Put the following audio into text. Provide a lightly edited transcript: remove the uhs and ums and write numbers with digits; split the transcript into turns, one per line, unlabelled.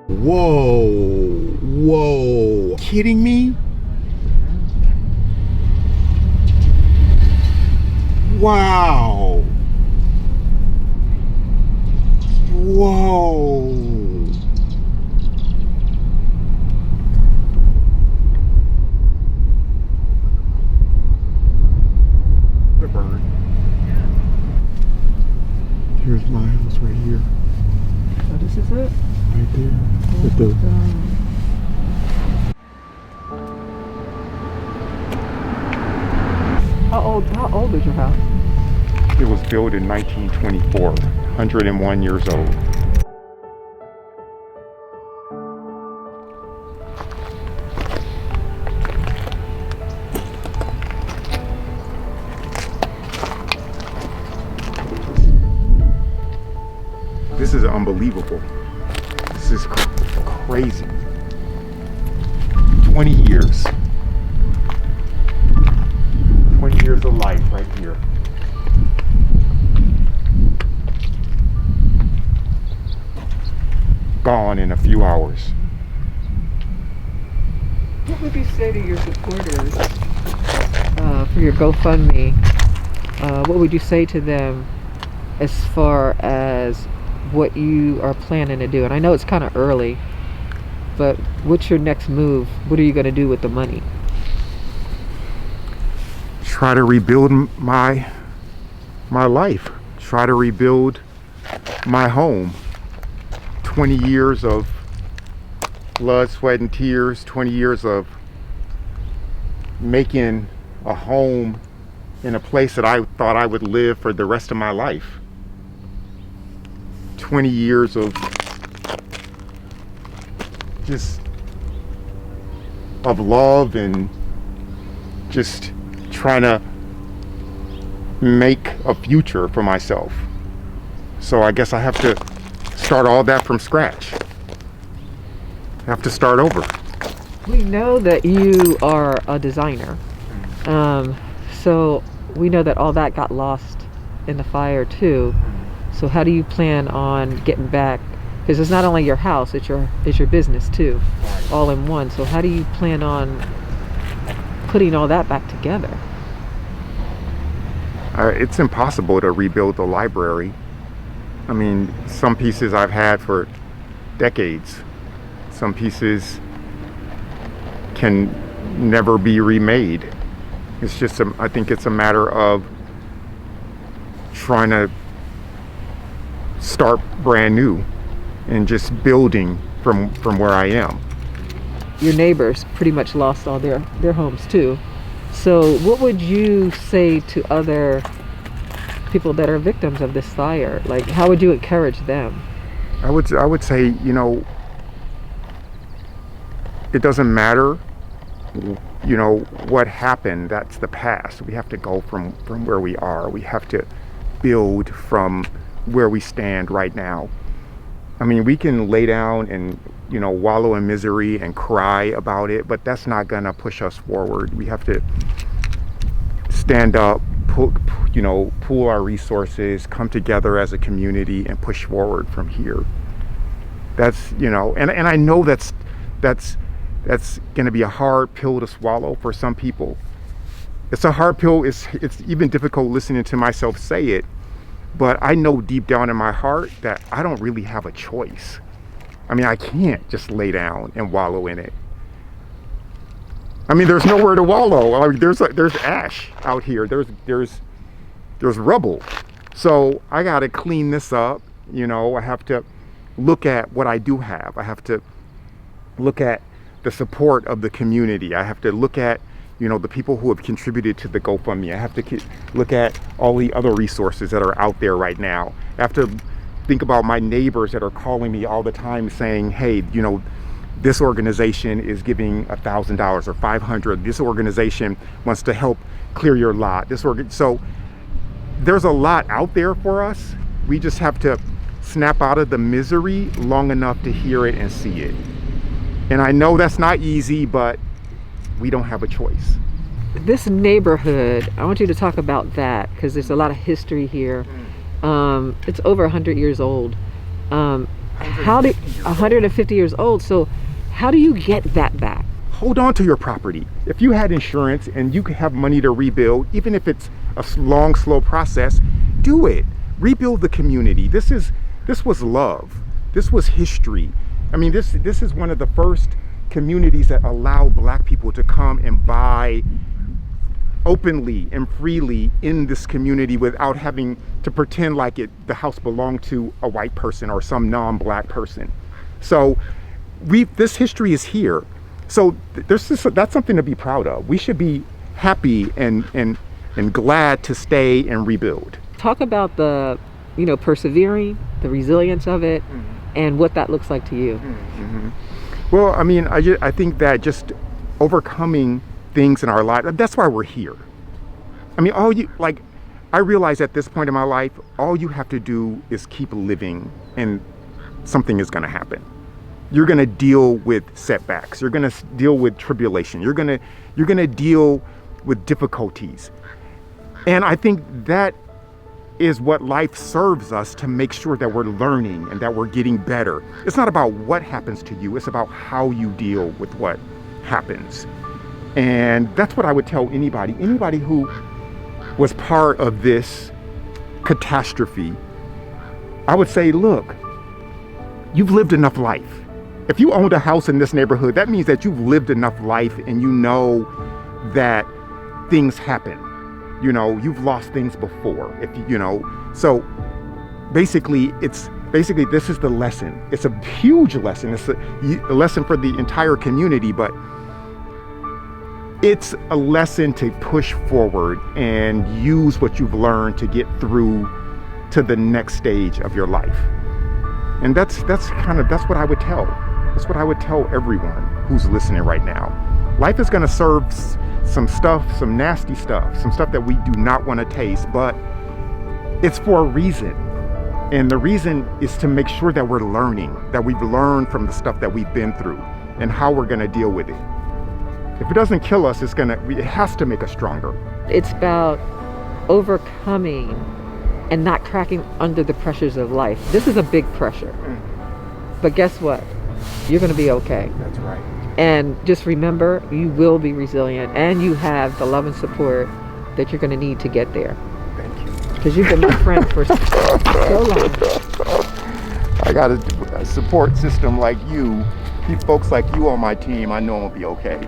Whoa, whoa, kidding me? Wow. Whoa. The bird. Here's my house right here.
Oh, this is it?
Right there.
How old is your house?
It was built in 1924, 101 years old. This is unbelievable. This is crazy. 20 years. 20 years of life right here. Gone in a few hours.
What would you say to your supporters for your GoFundMe? What would you say to them as far as what you are planning to do? And I know it's kind of early, but what's your next move? What are you going to do with the money?
Try to rebuild my life. Try to rebuild my home. 20 years of blood, sweat, and tears. 20 years of making a home in a place that I thought I would live for the rest of my life. 20 years of just of love and just trying to make a future for myself. So I guess I have to start all that from scratch. I have to start over.
We know that you are a designer. So we know that all that got lost in the fire too. So how do you plan on getting back? Because it's not only your house, it's your business too, all in one. So how do you plan on putting all that back together?
It's impossible to rebuild the library. I mean, some pieces I've had for decades. Some pieces can never be remade. It's just, I think it's a matter of trying to start brand new and just building from where I am.
Your neighbors pretty much lost all their homes too. So what would you say to other people that are victims of this fire? Like, how would you encourage them?
I would say, you know, it doesn't matter, you know, what happened. That's the past. We have to go from where we are. We have to build from where we stand right now. I mean, we can lay down and, you know, wallow in misery and cry about it, but that's not gonna push us forward. We have to stand up, pool our resources, come together as a community and push forward from here. That's, you know, and I know that's gonna be a hard pill to swallow for some people. It's a hard pill. It's even difficult listening to myself say it, but I know deep down in my heart that I don't really have a choice. I mean, I can't just lay down and wallow in it. I mean, there's nowhere to wallow. I mean, there's ash out here. There's rubble. So I got to clean this up. You know, I have to look at what I do have. I have to look at the support of the community. I have to look at, you know, the people who have contributed to the GoFundMe. I have to look at all the other resources that are out there right now. I have to think about my neighbors that are calling me all the time saying, hey, you know, this organization is giving $1,000 or $500. This organization wants to help clear your lot. So there's a lot out there for us. We just have to snap out of the misery long enough to hear it and see it. And I know that's not easy, but we don't have a choice.
This neighborhood, I want you to talk about that because there's a lot of history here. It's over 100 years old. how do 150 years old? So how do you get that back?
Hold on to your property. If you had insurance and you could have money to rebuild, even if it's a long, slow process, do it. Rebuild the community. This was love. This was history. I mean, this is one of the first communities that allowed Black people to come and buy openly and freely in this community without having to pretend like the house belonged to a white person or some non-Black person. So this history is here. So that's something to be proud of. We should be happy and glad to stay and rebuild.
Talk about the, persevering, the resilience of it, and what that looks like to you.
Well, I mean, I think that just overcoming things in our life, that's why we're here. I mean, I realize at this point in my life, all you have to do is keep living and something is going to happen. You're going to deal with setbacks. You're going to deal with tribulation. You're going to deal with difficulties. And I think that is what life serves us, to make sure that we're learning and that we're getting better. It's not about what happens to you. It's about how you deal with what happens. And that's what I would tell anybody who was part of this catastrophe. I would say, look, you've lived enough life. If you owned a house in this neighborhood, that means that you've lived enough life and you know that things happen. You've lost things before. So basically this is the lesson. It's a huge lesson. It's a lesson for the entire community, but it's a lesson to push forward and use what you've learned to get through to the next stage of your life. And that's what I would tell. That's what I would tell everyone who's listening right now. Life is going to serve some stuff, some nasty stuff, some stuff that we do not want to taste, but it's for a reason. And the reason is to make sure that we're learning, that we've learned from the stuff that we've been through and how we're going to deal with it. If it doesn't kill us, it has to make us stronger.
It's about overcoming and not cracking under the pressures of life. This is a big pressure. But guess what? You're going to be okay.
That's right.
And just remember, you will be resilient, and you have the love and support that you're going to need to get there.
Thank you.
Because you've been my friend for so long.
I got a support system like you. Folks like you on my team, I know I'll be okay.